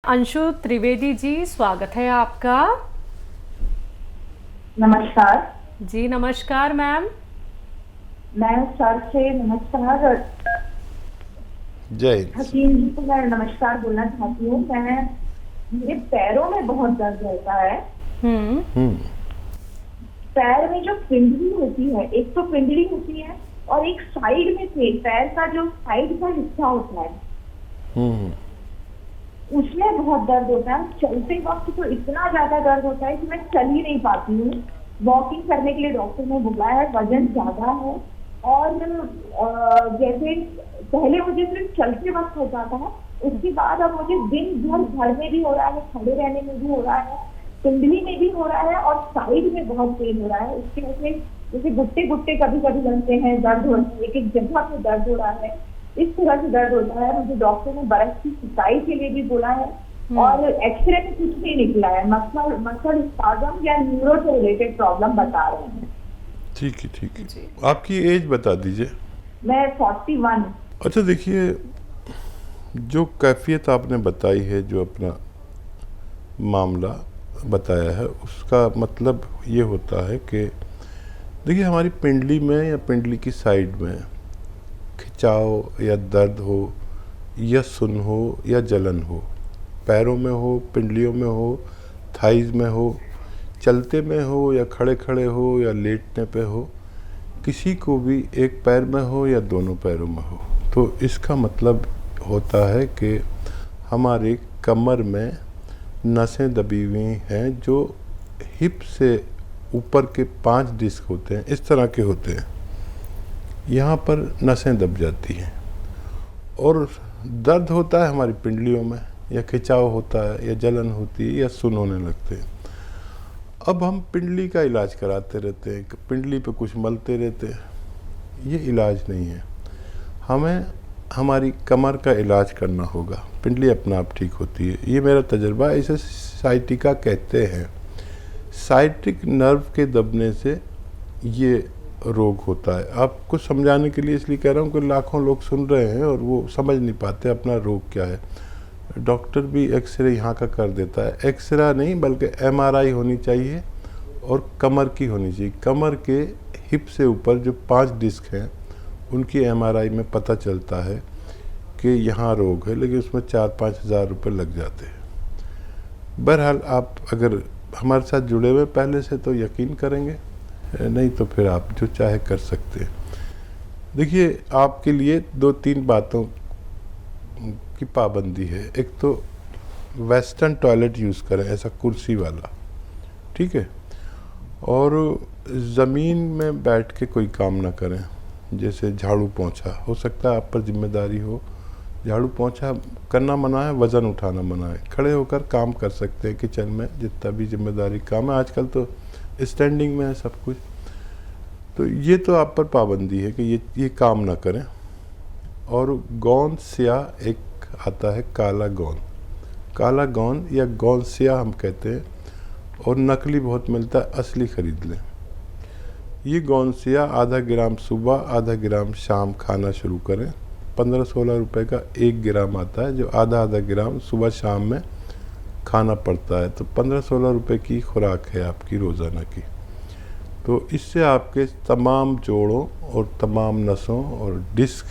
अंशु त्रिवेदी जी, स्वागत है आपका। नमस्कार। जी नमस्कार मैम। मैं सर से नमस्कार जय हिंद। हकीम जी को मैं नमस्कार बोलना चाहती हूँ। मेरे पैरों में बहुत दर्द रहता है। हम्म। पैर में जो पिंडली होती है, एक तो पिंडली होती है और एक साइड में से पैर का जो साइड का हिस्सा होता है उसमें बहुत दर्द होता है। चलते वक्त तो इतना ज्यादा दर्द होता है कि मैं चल ही नहीं पाती हूँ। वॉकिंग करने के लिए डॉक्टर ने बोला है, वजन ज्यादा है। और जैसे पहले मुझे सिर्फ चलते वक्त होता था, उसके बाद अब मुझे दिन भर घर में भी हो रहा है, खड़े रहने में भी हो रहा है, कुंडली में भी हो रहा है और साइड में बहुत पेन हो रहा है। उसके वजह से जैसे गुट्टे गुट्टे कभी कभी बनते हैं, दर्द हो रहा है, एक एक जगह पे दर्द हो रहा है, इस तरह से दर्द होता है। मुझे डॉक्टर ने बर्फ की सिकाई के लिए भी बोला है और एक्सरे में कुछ नहीं निकला है। मसल स्पाज्म या न्यूरो से रिलेटेड प्रॉब्लम बता रहे हैं। ठीक है, ठीक है। आपकी एज बता दीजिए। मैं 41। अच्छा, देखिए, जो कैफियत आपने बताई है, जो अपना मामला बताया है, उसका मतलब ये होता है कि देखिए, हमारी पिंडली में या पिंडली की साइड में खिंचाव या दर्द हो या सुन हो या जलन हो, पैरों में हो, पिंडलियों में हो, थाइज में हो, चलते में हो या खड़े खड़े हो या लेटने पे हो, किसी को भी एक पैर में हो या दोनों पैरों में हो, तो इसका मतलब होता है कि हमारी कमर में नसें दबी हुई हैं, जो हिप से ऊपर के 5 डिस्क होते हैं, इस तरह के होते हैं। यहाँ पर नसें दब जाती हैं और दर्द होता है हमारी पिंडलियों में, या खिंचाव होता है या जलन होती है या सुन होने लगते हैं। अब हम पिंडली का इलाज कराते रहते हैं, पिंडली पे कुछ मलते रहते हैं, ये इलाज नहीं है। हमें हमारी कमर का इलाज करना होगा, पिंडली अपने आप ठीक होती है। ये मेरा तजर्बा है। इसे साइटिका कहते हैं। साइटिक नर्व के दबने से ये रोग होता है। आपको समझाने के लिए इसलिए कह रहा हूँ कि लाखों लोग सुन रहे हैं और वो समझ नहीं पाते अपना रोग क्या है। डॉक्टर भी एक्सरे यहाँ का कर देता है। एक्सरे नहीं बल्कि एमआरआई होनी चाहिए और कमर की होनी चाहिए। कमर के हिप से ऊपर जो 5 डिस्क हैं उनकी एमआरआई में पता चलता है कि यहाँ रोग है, लेकिन उसमें 4-5 हज़ार रुपये लग जाते हैं। बहरहाल, आप अगर हमारे साथ जुड़े हुए पहले से तो यकीन करेंगे, नहीं तो फिर आप जो चाहे कर सकते हैं। देखिए, आपके लिए 2-3 बातों की पाबंदी है। एक तो वेस्टर्न टॉयलेट यूज़ करें, ऐसा कुर्सी वाला, ठीक है। और ज़मीन में बैठ के कोई काम ना करें, जैसे झाड़ू पोंछा। हो सकता है आप पर जिम्मेदारी हो, झाड़ू पोंछा करना मना है, वज़न उठाना मना है। खड़े होकर काम कर सकते हैं किचन में, जितना भी जिम्मेदारी काम है। आजकल तो स्टैंडिंग में है सब कुछ, तो ये तो आप पर पाबंदी है कि ये काम ना करें। और गौन स्याह एक आता है, काला गौन, काला गौन या गौन स्याह हम कहते हैं, और नकली बहुत मिलता है, असली खरीद लें। ये गौन स्याह आधा ग्राम सुबह, आधा ग्राम शाम खाना शुरू करें। 15-16 रुपए का 1 ग्राम आता है, जो आधा आधा ग्राम सुबह शाम में खाना पड़ता है। तो 15-16 रुपए की खुराक है आपकी रोज़ाना की। तो इससे आपके तमाम जोड़ों और तमाम नसों और डिस्क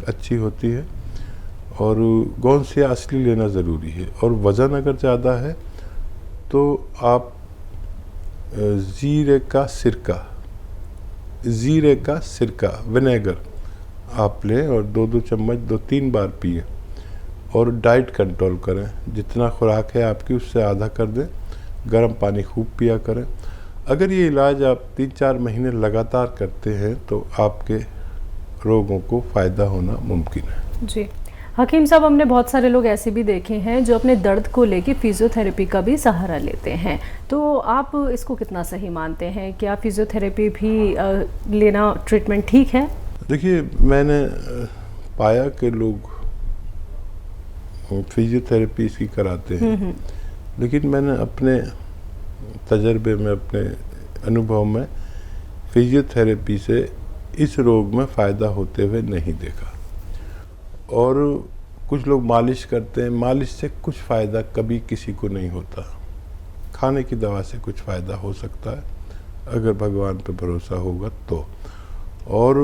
अच्छी होती है। और गौन से असली लेना ज़रूरी है। और वज़न अगर ज़्यादा है तो आप ज़ीरे का सिरका विनेगर आप लें और 2-2 चम्मच 2-3 बार पिए। और डाइट कंट्रोल करें, जितना खुराक है आपकी उससे आधा कर दें। गर्म पानी खूब पिया करें। अगर ये इलाज आप 3-4 महीने लगातार करते हैं तो आपके रोगों को फ़ायदा होना मुमकिन है। जी हकीम साहब, हमने बहुत सारे लोग ऐसे भी देखे हैं जो अपने दर्द को लेके फिजियोथेरेपी का भी सहारा लेते हैं, तो आप इसको कितना सही मानते हैं? क्या फिजियोथेरेपी भी लेना ट्रीटमेंट ठीक है? देखिए, मैंने पाया कि लोग फिजियोथेरेपी इसकी कराते हैं, लेकिन मैंने अपने तजर्बे में, अपने अनुभव में फिजियोथेरेपी से इस रोग में फ़ायदा होते हुए नहीं देखा। और कुछ लोग मालिश करते हैं, मालिश से कुछ फ़ायदा कभी किसी को नहीं होता। खाने की दवा से कुछ फ़ायदा हो सकता है अगर भगवान पर भरोसा होगा तो। और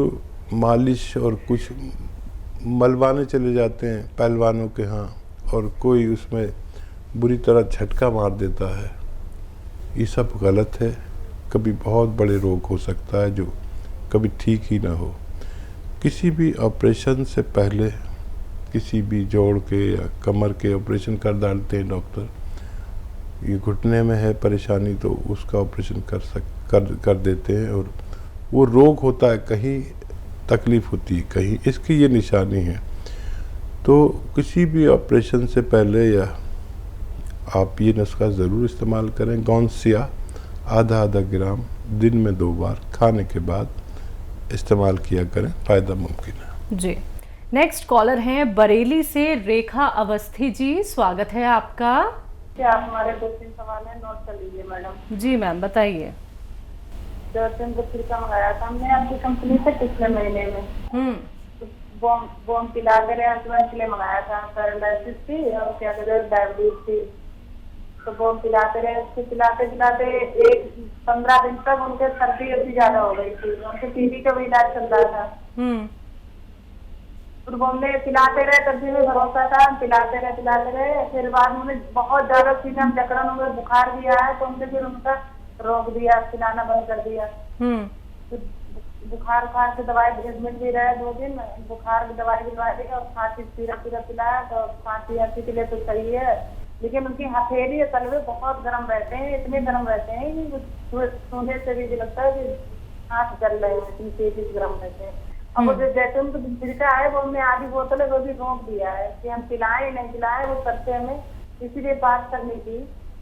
मालिश और कुछ मलवाने चले जाते हैं पहलवानों के यहाँ और कोई उसमें बुरी तरह झटका मार देता है, ये सब गलत है। कभी बहुत बड़े रोग हो सकता है जो कभी ठीक ही ना हो। किसी भी ऑपरेशन से पहले किसी भी जोड़ के या कमर के ऑपरेशन कर डालते हैं डॉक्टर। ये घुटने में है परेशानी तो उसका ऑपरेशन कर देते हैं, और वो रोग होता है, कहीं तकलीफ़ होती है, कहीं इसकी ये निशानी है। तो किसी भी ऑपरेशन से पहले या आप ये नुस्खा ज़रूर इस्तेमाल करें। गौनसिया आधा ग्राम दिन में 2 बार खाने के बाद इस्तेमाल किया करें, फ़ायदा मुमकिन है। जी, नेक्स्ट कॉलर हैं बरेली से रेखा अवस्थी जी, स्वागत है आपका। क्या आप हमारे 2-3 सवाल है, नोट कर लीजिए मैडम। जी मैम बताइए। का मंगाया था हमने आपकी कंपनी से पिछले महीने में। बॉम पिला कर हस्बैंड के लिए मंगाया था, पैरालिसिस थी और क्या कहते हैं डायबिटीज थी। तो बॉम पिलाते रहे, उसको पिलाते पिलाते 15 दिन तक उनके सर्दी अभी ज्यादा हो गई थी। उनके टीबी का भी इलाज चल रहा था। फिर बॉम ने पिलाते रहे, तब भी में भरोसा था, पिलाते रहे। फिर बाद में बहुत ज्यादा सीने में जकड़न हो गई, बुखार भी आया तो उनसे फिर उनका रोक दिया, पिलाना बंद कर दिया। बुखार से दवाई एडमिट भी रहे 2 दिन, बुखार की दवाई दिलवाई और खांसी सिरप पिलाया तो खांसी के लिए तो सही है, लेकिन उनकी हथेली और तलवे बहुत गर्म रहते हैं, इतने गर्म रहते हैं कि सोने से भी लगता है कि हाथ जल रहे हैं, इतनी तेजी से गर्म रहते हैं। और वो जो जैतून का छिड़का है वो हमने आधी बोतल है वो भी रोक दिया है कि हम पिलाएं नहीं पिलाएं, वो करते हमें इसीलिए बात करनी थी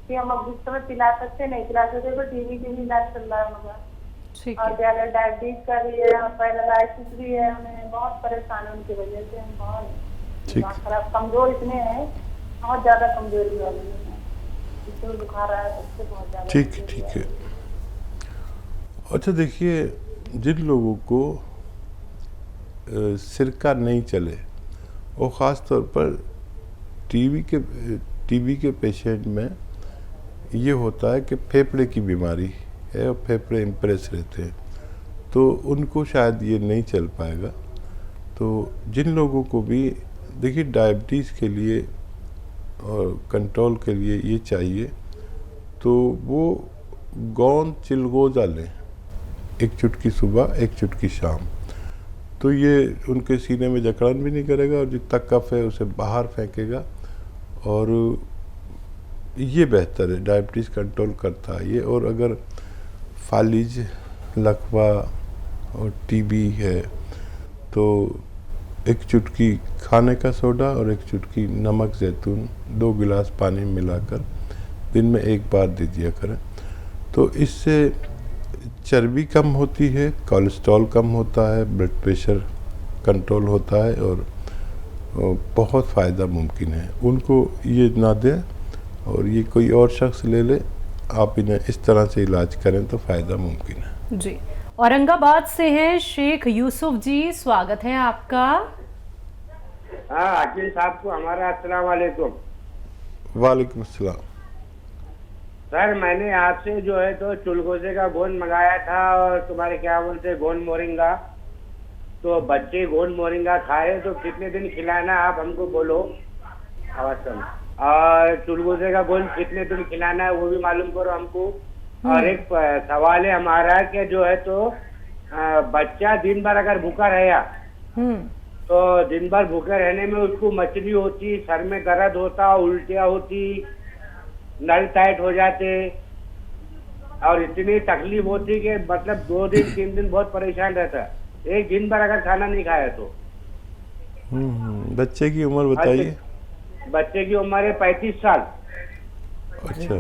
कि हम अब इस समय पिला सकते नहीं पिला सकते। तो टीवी के भी इलाज चल रहा है उनका, और क्या डायबिटीज का भी है और पैरालिसिस भी है। हमें बहुत परेशान है उनकी वजह से, हम बहुत खराब कमजोर इतने हैं, बहुत ज्यादा कमजोरी वाली है, इसमें बुखार आया उससे बहुत ज्यादा। ठीक है। अच्छा देखिए, जिन लोगों को सिरका नहीं चले और ख़ास तौर पर टीबी के पेशेंट में ये होता है कि फेफड़े की बीमारी है और फेफड़े इम्प्रेस रहते हैं, तो उनको शायद ये नहीं चल पाएगा। तो जिन लोगों को भी देखिए डायबिटीज़ के लिए और कंट्रोल के लिए ये चाहिए तो वो गौन चिलगोज़ा लें, 1 चुटकी सुबह 1 चुटकी शाम। तो ये उनके सीने में जकड़न भी नहीं करेगा और जितना कफ है उसे बाहर फेंकेगा, और ये बेहतर है, डायबिटीज़ कंट्रोल करता है ये। और अगर फालिज, लकवा और टीबी है तो 1 चुटकी खाने का सोडा और 1 चुटकी नमक जैतून 2 गिलास पानी मिलाकर दिन में 1 बार दे दिया करें। तो इससे चर्बी कम होती है, कोलेस्ट्रॉल कम होता है, ब्लड प्रेशर कंट्रोल होता है और बहुत फ़ायदा मुमकिन है। उनको ये ना दें और ये कोई और शख्स ले ले, आप इन्हें इस तरह से इलाज करें तो फ़ायदा मुमकिन है। जी, औरंगाबाद से हैं शेख यूसुफ जी, स्वागत है आपका। हाँ अकील साहब को हमारा अस्सलाम वालेकुम। वालेकुम अस्सलाम। सर मैंने आपसे जो है तो चुलगोजे का गोंद मंगाया था और तुम्हारे क्या बोलते गोंद मोरिंगा, तो बच्चे गोंद मोरिंगा खाए तो कितने दिन खिलाना आप हमको बोलो अवश्य, और चुलगोजे का गोंद कितने दिन खिलाना है वो भी मालूम करो हमको। और एक सवाल है हमारा कि जो है तो बच्चा दिन भर अगर भूखा रहा तो दिन भर भूखे रहने में उसको मचली होती, सर में दर्द होता, उल्टियाँ होती, नल टाइट हो जाते और इतनी तकलीफ होती कि मतलब 2 दिन 3 दिन बहुत परेशान रहता, एक दिन भर अगर खाना नहीं खाया तो। बच्चे की उम्र बताइए। बच्चे की उम्र है 35 साल। अच्छा,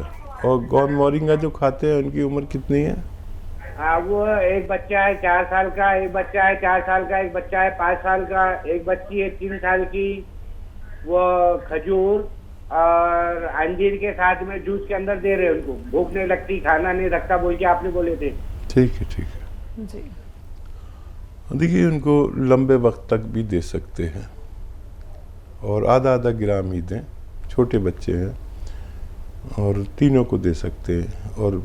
और गोंद मोरिंगा जो खाते हैं उनकी उम्र कितनी है? हाँ वो एक बच्चा है 4 साल का, एक बच्चा है 4 साल का, एक बच्चा है 5 साल का, एक बच्ची है 3 साल की। वो खजूर और अंजीर के साथ में जूस के अंदर दे रहे हैं उनको, भूख नहीं लगती, खाना नहीं रखता बोल के आपने बोले थे। ठीक है जी। देखिए उनको लंबे वक्त तक भी दे सकते हैं और आधा आधा ग्राम ही दें, छोटे बच्चे हैं, और तीनों को दे सकते हैं और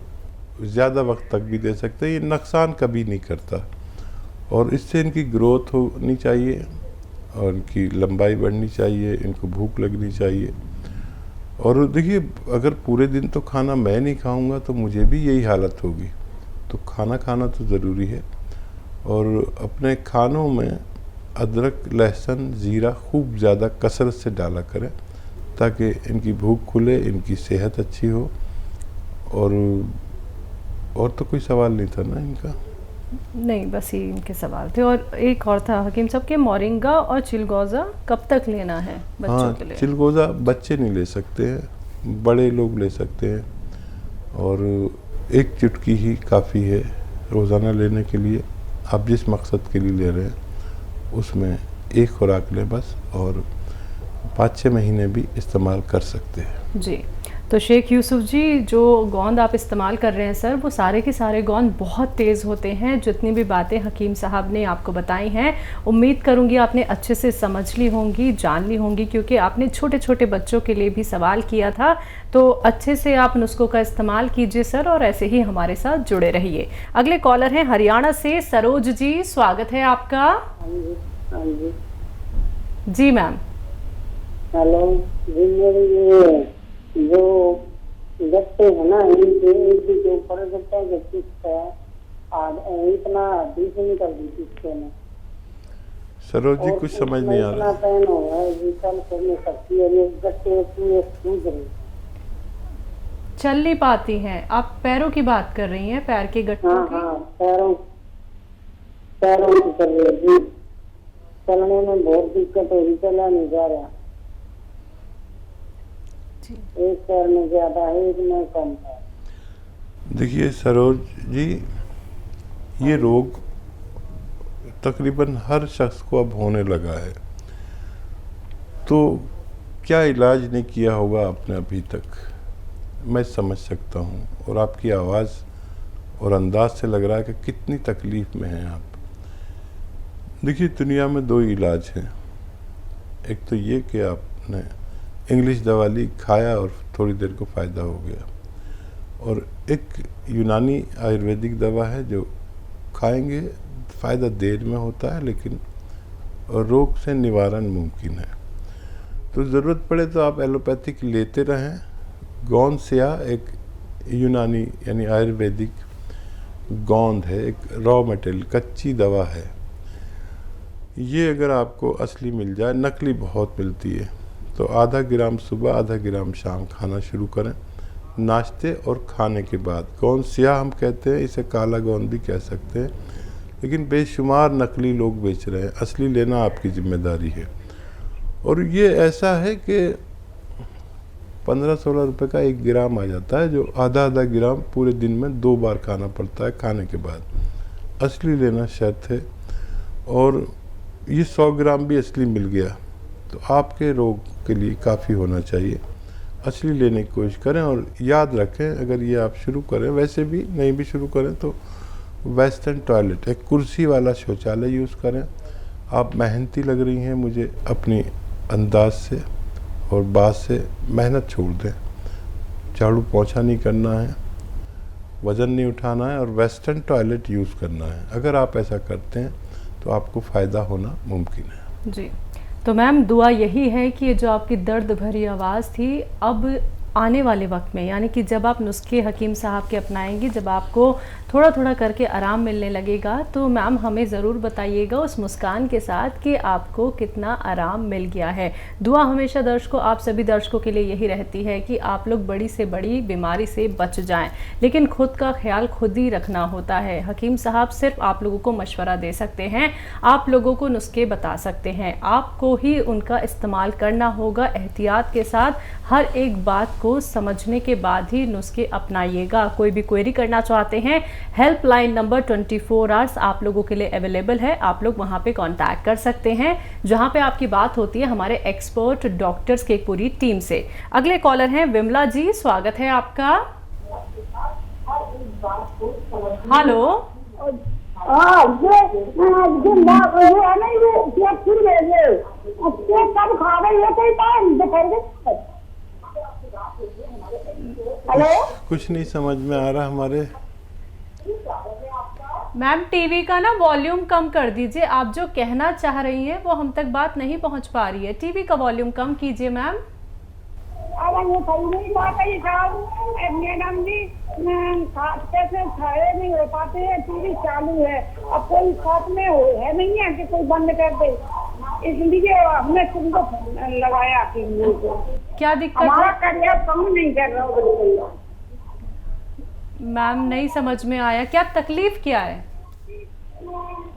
ज़्यादा वक्त तक भी दे सकते हैं। ये नुकसान कभी नहीं करता और इससे इनकी ग्रोथ होनी चाहिए और इनकी लंबाई बढ़नी चाहिए, इनको भूख लगनी चाहिए। और देखिए, अगर पूरे दिन तो खाना मैं नहीं खाऊंगा तो मुझे भी यही हालत होगी, तो खाना खाना तो ज़रूरी है। और अपने खानों में अदरक, लहसुन, ज़ीरा खूब ज़्यादा कसरत से डाला करें ताकि इनकी भूख खुले, इनकी सेहत अच्छी हो। और तो कोई सवाल नहीं था ना इनका? नहीं, बस ये इनके सवाल थे। और एक और था हकीम साहब के, मोरिंगा और चिलगोज़ा कब तक लेना है बच्चों के लिए? चिलगोज़ा बच्चे नहीं ले सकते हैं, बड़े लोग ले सकते हैं और एक चुटकी ही काफ़ी है रोज़ाना लेने के लिए। आप जिस मकसद के लिए ले रहे हैं उसमें एक खुराक लें बस, और 5-6 महीने भी इस्तेमाल कर सकते हैं। जी, तो शेख यूसुफ जी, जो गोंद आप इस्तेमाल कर रहे हैं सर, वो सारे के सारे गोंद बहुत तेज़ होते हैं। जितनी भी बातें हकीम साहब ने आपको बताई हैं, उम्मीद करूंगी आपने अच्छे से समझ ली होंगी, जान ली होंगी, क्योंकि आपने छोटे छोटे बच्चों के लिए भी सवाल किया था। तो अच्छे से आप नुस्खों का इस्तेमाल कीजिए सर, और ऐसे ही हमारे साथ जुड़े रहिए। अगले कॉलर हैं हरियाणा से सरोज जी, स्वागत है आपका। जी मैम। हेलो जी, मेरे ये जो गट्टे है ना, इनके एक जो ऊपर गट्टा जो किस्त है इतना 20 निकल दी किस्ते में। सरोज जी, कुछ समझ नहीं आ रहा। पैन हो है जी, कल करने सकती है, ये गट्टे पूरे सूझ रहे, चल नहीं पाती हैं। आप पैरों की बात कर रही हैं, पैर के गट्टों की? हाँ, पैरों की कर रही है जी। चलने में बहुत दिक्कत हो रही, चला नहीं जा रहा। एक पैर में ज्यादा है, एक में कम है। देखिए सरोज जी, ये रोग तकरीबन हर शख्स को अब होने लगा है, तो क्या इलाज नहीं किया होगा आपने अभी तक, मैं समझ सकता हूँ। और आपकी आवाज़ और अंदाज से लग रहा है कि कितनी तकलीफ़ में हैं आप। देखिए, दुनिया में 2 इलाज हैं। एक तो ये कि आपने इंग्लिश दवा ली, खाया और थोड़ी देर को फ़ायदा हो गया, और एक यूनानी आयुर्वेदिक दवा है जो खाएंगे फ़ायदा देर में होता है, लेकिन रोग से निवारण मुमकिन है। तो ज़रूरत पड़े तो आप एलोपैथिक लेते रहें। गोंद स्या एक यूनानी यानी आयुर्वेदिक गोंद है, एक रॉ मटेरियल, कच्ची दवा है। ये अगर आपको असली मिल जाए, नकली बहुत मिलती है, तो आधा ग्राम सुबह, आधा ग्राम शाम खाना शुरू करें, नाश्ते और खाने के बाद। गोंद स्याह हम कहते हैं, इसे काला गोंद भी कह सकते हैं, लेकिन बेशुमार नकली लोग बेच रहे हैं। असली लेना आपकी जिम्मेदारी है। और ये ऐसा है कि 15-16 रुपए का 1 ग्राम आ जाता है, जो आधा आधा ग्राम पूरे दिन में 2 बार खाना पड़ता है खाने के बाद। असली लेना शर्त है, और ये 100 ग्राम भी असली मिल गया तो आपके रोग के लिए काफ़ी होना चाहिए। असली लेने की कोशिश करें, और याद रखें, अगर ये आप शुरू करें, वैसे भी नहीं भी शुरू करें, तो वेस्टर्न टॉयलेट, एक कुर्सी वाला शौचालय यूज़ करें। आप मेहनती लग रही हैं मुझे अपनी अंदाज से और बात से, मेहनत छोड़ दें। झाड़ू पोंछा नहीं करना है, वज़न नहीं उठाना है, और वेस्टर्न टॉयलेट यूज़ करना है। अगर आप ऐसा करते हैं तो आपको फ़ायदा होना मुमकिन है। जी, तो मैम दुआ यही है कि जो आपकी दर्द भरी आवाज़ थी, अब आने वाले वक्त में, यानी कि जब आप नुस्खे हकीम साहब के अपनाएंगी, जब आपको थोड़ा थोड़ा करके आराम मिलने लगेगा, तो मैम हमें ज़रूर बताइएगा उस मुस्कान के साथ कि आपको कितना आराम मिल गया है। दुआ हमेशा दर्शकों, आप सभी दर्शकों के लिए यही रहती है कि आप लोग बड़ी से बड़ी बीमारी से बच जाएं, लेकिन खुद का ख्याल खुद ही रखना होता है। हकीम साहब सिर्फ आप लोगों को मशवरा दे सकते हैं, आप लोगों को नुस्खे बता सकते हैं, आपको ही उनका इस्तेमाल करना होगा एहतियात के साथ। हर एक बात को समझने के बाद ही नुस्खे अपनाइएगा। कोई भी क्वेरी करना चाहते हैं, हेल्पलाइन नंबर 24 आवर्स आप लोगों के लिए अवेलेबल है। आप लोग वहां पे कांटेक्ट कर सकते हैं, जहां पे आपकी बात होती है हमारे एक्सपर्ट डॉक्टर्स की एक पूरी टीम से। अगले कॉलर हैं विमला जी, स्वागत है आपका। हेलो। ये है ना, ये कब खा रही है कोई बात दोपहर के? हेलो, कुछ नहीं समझ में आ रहा हमारे। मैम टीवी का ना वॉल्यूम कम कर दीजिए, आप जो कहना चाह रही हैं वो हम तक बात नहीं पहुंच पा रही है। टीवी का वॉल्यूम कम कीजिए मैम। अब वो सही नहीं बात है साहब मैडम जी, खाते से खड़े नहीं हो पाते हैं, टीवी चालू है, अब कोई साथ में है नहीं है कि कोई बंद कर दे, इसलिए हमने तुमको लगाया टीवी को। क्या दिक्कत हमारा है करियर कम नहीं कर रहा बिल्कुल। मैम? नहीं समझ में आया, क्या तकलीफ क्या है?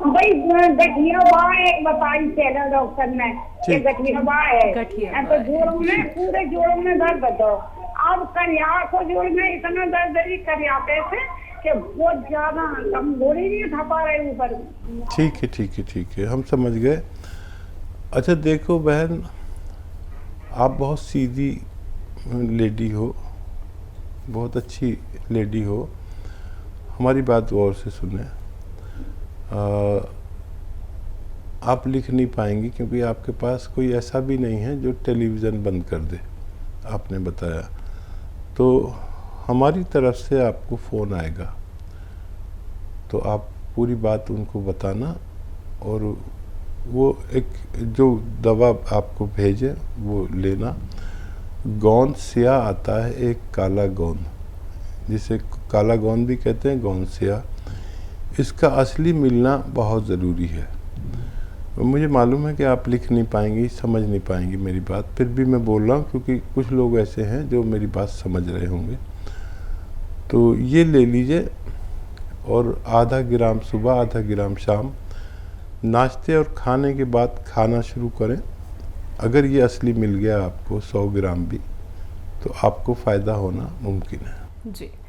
भाई गठिया बाँ एक बताई टेलर डॉक्टर ने कि गठिया बाँ है, गठिया तो जोड़ों में पूरे जोड़ों में दर्द दो। अब करिया को जोड़ में इतना दर्द है करियाते से कि बहुत ज्यादा कमजोरी नहीं उठा पा रहे ऊपर। ठीक है ठीक है ठीक है, हम समझ गए। अच्छा देखो बहन, आप बहुत सीधी लेडी हो, बहुत अच्छी लेडी हो, हमारी बात गौर से सुने। आप लिख नहीं पाएंगी क्योंकि आपके पास कोई ऐसा भी नहीं है जो टेलीविज़न बंद कर दे, आपने बताया। तो हमारी तरफ से आपको फ़ोन आएगा, तो आप पूरी बात उनको बताना, और वो एक जो दवा आपको भेजे वो लेना। गोंद सिया आता है, एक काला गोंद, जिसे काला गोंद भी कहते हैं, गोंद सिया, इसका असली मिलना बहुत ज़रूरी है। मुझे मालूम है कि आप लिख नहीं पाएंगी, समझ नहीं पाएंगी मेरी बात, फिर भी मैं बोल रहा हूँ क्योंकि कुछ लोग ऐसे हैं जो मेरी बात समझ रहे होंगे। तो ये ले लीजिए, और आधा ग्राम सुबह आधा ग्राम शाम, नाश्ते और खाने के बाद खाना शुरू करें। अगर ये असली मिल गया आपको 100 ग्राम भी, तो आपको फ़ायदा होना मुमकिन है। जी,